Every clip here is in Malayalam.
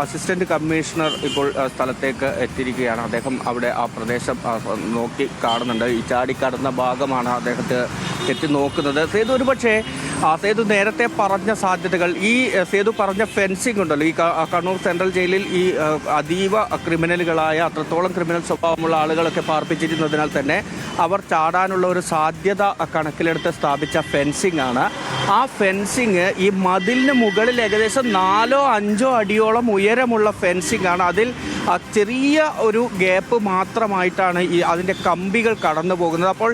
അസിസ്റ്റന്റ് കമ്മീഷണർ ഇപ്പോൾ സ്ഥലത്തേക്ക് എത്തിയിരിക്കുകയാണ്. അദ്ദേഹം അവിടെ ആ പ്രദേശം നോക്കി കാണുന്നുണ്ട്. ഈ ചാടിക്കടന്ന ഭാഗമാണ് അദ്ദേഹത്തെ എത്തി നോക്കുന്നത്. സേതു ഒരുപക്ഷെ സേതു നേരത്തെ പറഞ്ഞ സാധ്യതകൾ, ഈ സേതു പറഞ്ഞ ഫെൻസിംഗ് ഉണ്ടല്ലോ, ഈ കണ്ണൂർ സെൻട്രൽ ജയിലിൽ ഈ അതീവ ക്രിമിനലുകളായ അത്രത്തോളം ക്രിമിനൽ സ്വഭാവമുള്ള ആളുകളൊക്കെ പാർപ്പിച്ചിരുന്നതിനാൽ തന്നെ അവർ ചാടാനുള്ള ഒരു സാധ്യത കണക്കിലെടുത്ത് സ്ഥാപിച്ച ഫെൻസിംഗ് ആണ്. ആ ഫെൻസിങ് ഈ മതിലിന് മുകളിൽ ഏകദേശം 4-5 അടിയോളം ഉയരമുള്ള ഫെൻസിംഗ് ആണ്. അതിൽ ചെറിയ ഒരു ഗ്യാപ്പ് മാത്രമായിട്ടാണ് ഈ അതിൻ്റെ കമ്പികൾ കടന്നു പോകുന്നത്. അപ്പോൾ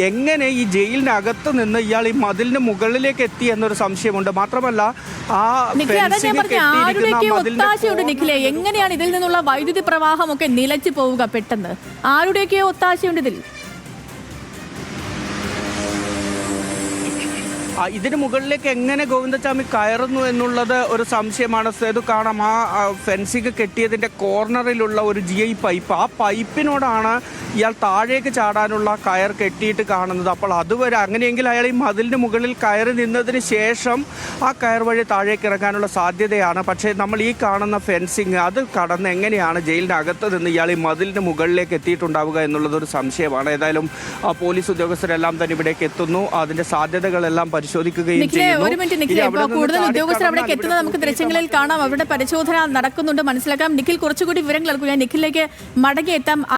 എങ്ങനെ ഈ ജയിലിനകത്ത് നിന്ന് ഇയാൾ ഈ മതിലിന് മുകളിലേക്ക് എത്തി എന്നൊരു സംശയമുണ്ട്. മാത്രമല്ല ആ എങ്ങനെയാണ് ഇതിൽ നിന്നുള്ള വൈദ്യുതി പ്രവാഹമൊക്കെ നിലച്ചു പോവുക പെട്ടെന്ന്? ആരുടെയൊക്കെ ഒത്താശയുണ്ട് ഇതിൽ? ഇതിന് മുകളിലേക്ക് എങ്ങനെ ഗോവിന്ദച്ചാമി കയറുന്നു എന്നുള്ളത് ഒരു സംശയമാണ്. സേതു കാണാം, ആ ഫെൻസിങ് കെട്ടിയതിൻ്റെ കോർണറിലുള്ള ഒരു GI പൈപ്പ്, ആ പൈപ്പിനോടാണ് ഇയാൾ താഴേക്ക് ചാടാനുള്ള കയർ കെട്ടിയിട്ട് കാണുന്നത്. അപ്പോൾ അതുവരെ അങ്ങനെയെങ്കിൽ അയാൾ ഈ മതിലിന് മുകളിൽ കയറി നിന്നതിന് ശേഷം ആ കയർ വഴി താഴേക്ക് ഇറങ്ങാനുള്ള സാധ്യതയാണ്. പക്ഷേ നമ്മൾ ഈ കാണുന്ന ഫെൻസിങ് അത് കടന്ന് എങ്ങനെയാണ് ജയിലിനകത്ത് നിന്ന് ഇയാൾ ഈ മതിലിന് മുകളിലേക്ക് എത്തിയിട്ടുണ്ടാവുക എന്നുള്ളതൊരു സംശയമാണ്. ഏതായാലും പോലീസ് ഉദ്യോഗസ്ഥരെല്ലാം തന്നെ ഇവിടേക്ക് എത്തുന്നു. അതിൻ്റെ സാധ്യതകളെല്ലാം പരിശോധിക്കുകയും ചെയ്യുന്നു. കൂടുതൽ ഉദ്യോഗസ്ഥർ അവിടേക്ക് എത്തുന്നത് നമുക്ക് ദൃശ്യങ്ങളിൽ കാണാം. അവരുടെ പരിശോധന നടക്കുന്നുണ്ട്, മനസ്സിലാക്കാം. നിഖിൽ കുറച്ചുകൂടി വിവരങ്ങൾ നൽകുക. നിഖിലേക്ക് മടങ്ങി എത്താം.